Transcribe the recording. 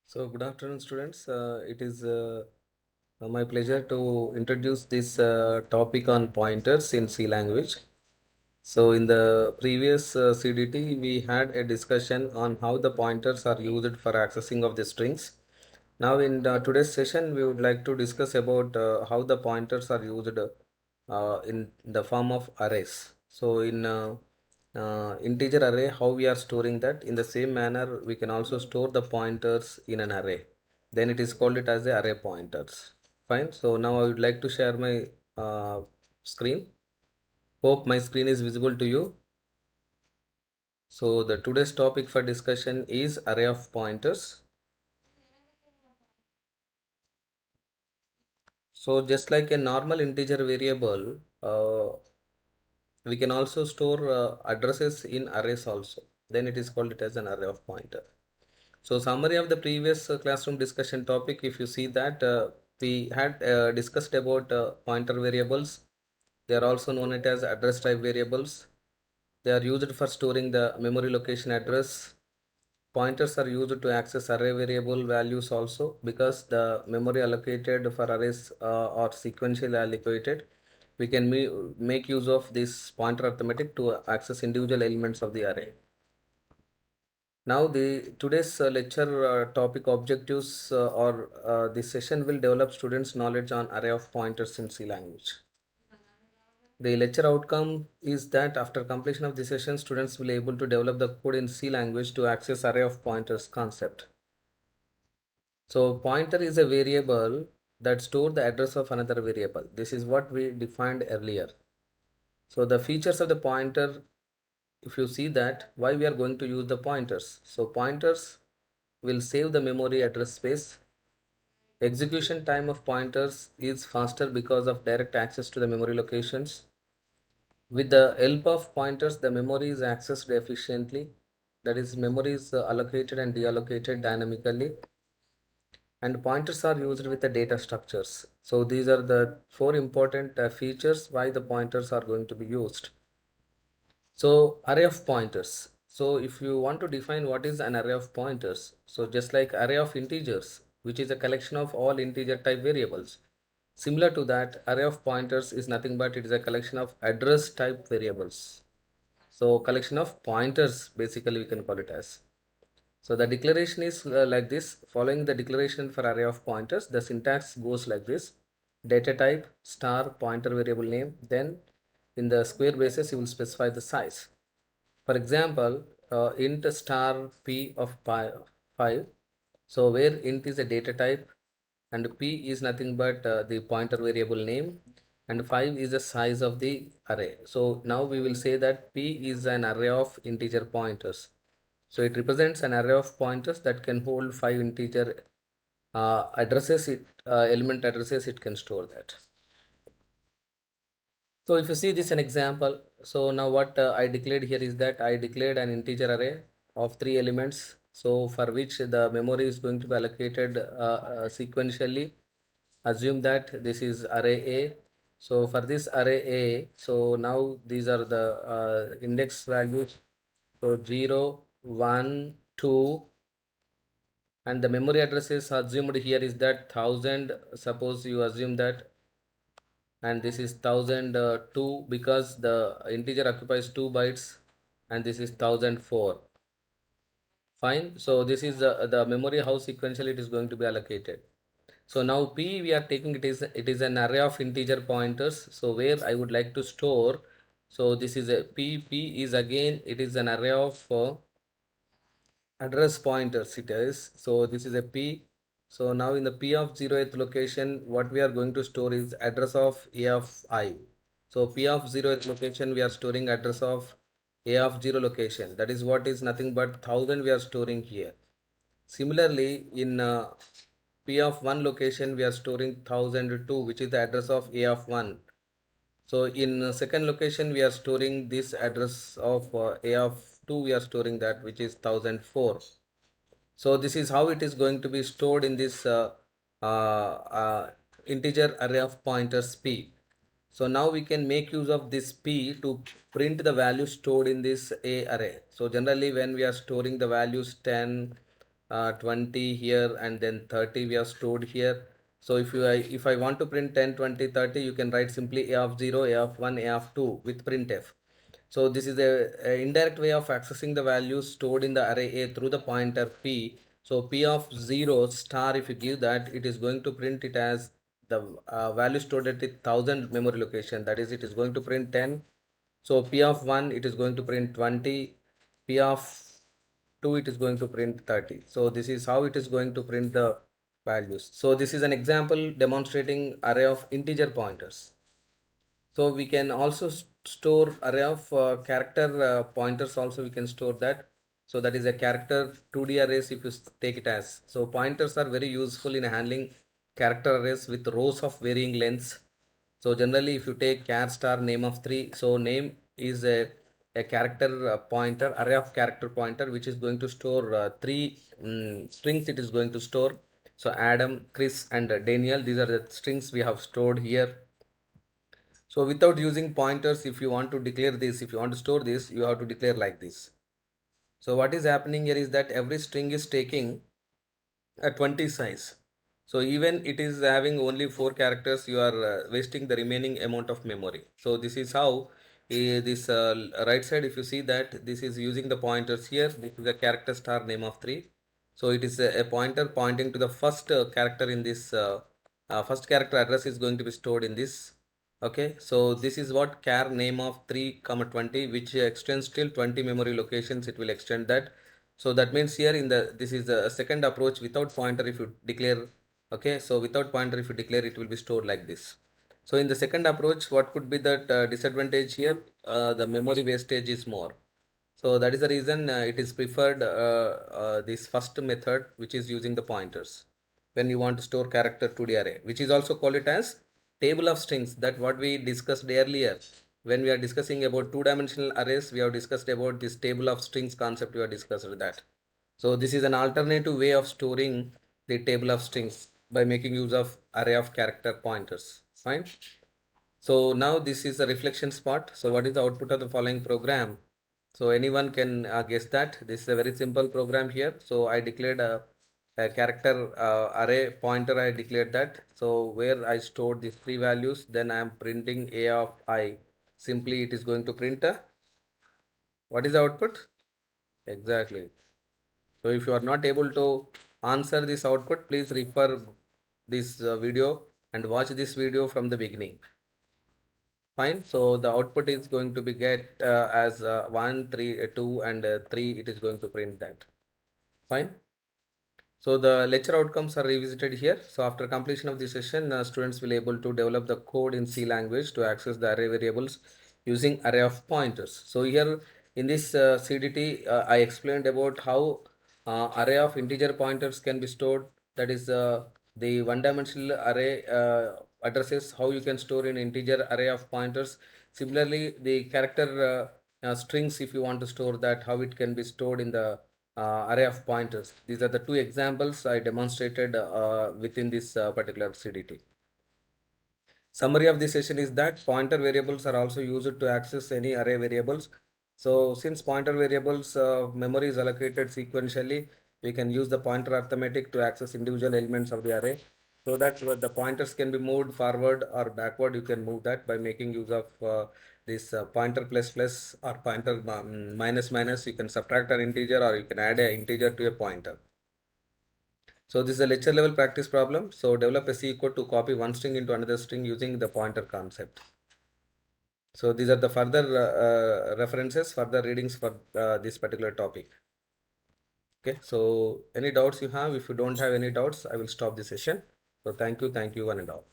So, good afternoon, students. It is my pleasure to introduce this topic on pointers in C language. So, in the previous CDT, we had a discussion on how the pointers are used for accessing of the strings. Now, in today's session, we would like to discuss about how the pointers are used in the form of arrays. So, in integer array, how we are storing that, in the same manner we can also store the pointers in an array, then it is called it as the array pointers. Fine. So now I would like to share my screen. Hope my screen is visible to you. So the today's topic for discussion is array of pointers. So just like a normal integer variable, we can also store addresses in arrays also, then it is called it as an array of pointer. So summary of the previous classroom discussion topic, if you see that we had discussed about pointer variables. They are also known as address type variables. They are used for storing the memory location address. Pointers are used to access array variable values also, because the memory allocated for arrays are sequentially allocated. We can make use of this pointer arithmetic to access individual elements of the array. Now the today's lecture topic objectives or this session will develop students' knowledge on array of pointers in C language. The lecture outcome is that after completion of the session, students will be able to develop the code in C language to access array of pointers concept. So pointer is a variable that stores the address of another variable. This is what we defined earlier. So the features of the pointer, if you see that, why we are going to use the pointers. So pointers will save the memory address space. Execution time of pointers is faster because of direct access to the memory locations. With the help of pointers, the memory is accessed efficiently. That is, memory is allocated and deallocated dynamically. And pointers are used with the data structures. So these are the four important features why the pointers are going to be used. So array of pointers. So if you want to define what is an array of pointers, so just like array of integers, which is a collection of all integer type variables. Similar to that, array of pointers is nothing but it is a collection of address type variables. So collection of pointers, basically we can call it as. So the declaration is like this. Following the declaration for array of pointers, the syntax goes like this: data type star pointer variable name. Then in the square braces, you will specify the size. For example, int star p of 5. So where int is a data type and p is nothing but the pointer variable name, and 5 is the size of the array. So now we will say that p is an array of integer pointers. So it represents an array of pointers that can hold 5 integer addresses. Element addresses, it can store that. So if you see this an example, so now what I declared here is that I declared an integer array of 3 elements. So for which the memory is going to be allocated sequentially. Assume that this is array A. So for this array A, so now these are the index values. So 0, 1, 2, and the memory address is assumed here is that 1000. Suppose you assume that, and this is 1002 because the integer occupies 2 bytes, and this is 1004. Fine. So this is the memory, how sequentially it is going to be allocated. So now P we are taking it is an array of integer pointers. So where I would like to store, so this is a P is again it is an array of address pointers it is. So this is a P. So now in the P of 0th location, what we are going to store is address of A of I. So P of 0th location, we are storing address of A of 0 location. That is what is nothing but 1000 we are storing here. Similarly, in P of 1 location, we are storing 1002, which is the address of A of 1. So in second location, we are storing this address of A of 2, we are storing that, which is 1004. So this is how it is going to be stored in this integer array of pointers P. So now we can make use of this P to print the value stored in this A array. So generally when we are storing the values 10, 20 here, and then 30 we have stored here. So if I want to print 10, 20, 30, you can write simply a of 0, a of 1, a of 2 with printf. So this is a indirect way of accessing the values stored in the array A through the pointer P. So P of 0 star, if you give that, it is going to print it as the value stored at 1000 memory location. That is, it is going to print 10. So P of 1, it is going to print 20. P of 2, it is going to print 30. So this is how it is going to print the values. So this is an example demonstrating array of integer pointers. So we can also store array of character pointers also, we can store that. So that is a character 2D arrays if you take it as. So pointers are very useful in handling character arrays with rows of varying lengths. So generally if you take char star name of 3, so name is a character pointer, array of character pointer, which is going to store three strings it is going to store. So Adam, Chris and Daniel, these are the strings we have stored here. So without using pointers, if you want to declare this, if you want to store this, you have to declare like this. So what is happening here is that every string is taking a 20 size. So even it is having only 4 characters, you are wasting the remaining amount of memory. So this is how this right side, if you see that this is using the pointers here, this is the character star name of 3. So it is a pointer pointing to the first character in this first character address is going to be stored in this. Okay, so this is what char name of 3 comma 20, which extends till 20 memory locations. It will extend that. So that means here in the this is the second approach without pointer if you declare. Okay, so without pointer if you declare, it will be stored like this. So in the second approach, what could be that disadvantage here? The memory wastage is more. So that is the reason it is preferred this first method, which is using the pointers when you want to store character to the array, which is also called it as table of strings. That what we discussed earlier when we are discussing about two-dimensional arrays, we have discussed about this table of strings concept. We have discussed that. So this is an alternative way of storing the table of strings by making use of array of character pointers. Fine. So now this is a reflection spot. So what is the output of the following program? So anyone can guess that. This is a very simple program here. So I declared a character array pointer. I declared that. So where I stored these three values, then I am printing a of I. Simply it is going to print a, what is the output? Exactly. So if you are not able to answer this output, please refer this video and watch this video from the beginning. Fine. So the output is going to be get as 1, 3, 2 and 3. It is going to print that. Fine. So the lecture outcomes are revisited here. So after completion of the session, students will able to develop the code in C language to access the array variables using array of pointers. So here in this CDT, I explained about how array of integer pointers can be stored. That is the one-dimensional array addresses, how you can store in integer array of pointers. Similarly, the character strings, if you want to store that, how it can be stored in the array of pointers. These are the two examples I demonstrated within this particular CDT. Summary of this session is that pointer variables are also used to access any array variables. So since pointer variables memory is allocated sequentially, we can use the pointer arithmetic to access individual elements of the array. So that the pointers can be moved forward or backward. You can move that by making use of this pointer plus plus or pointer minus minus. You can subtract an integer or you can add an integer to a pointer. So this is a lecture level practice problem. So develop a C code to copy one string into another string using the pointer concept. So these are the further references, further readings for this particular topic. Okay, so any doubts you have? If you don't have any doubts, I will stop the session. So thank you one and all.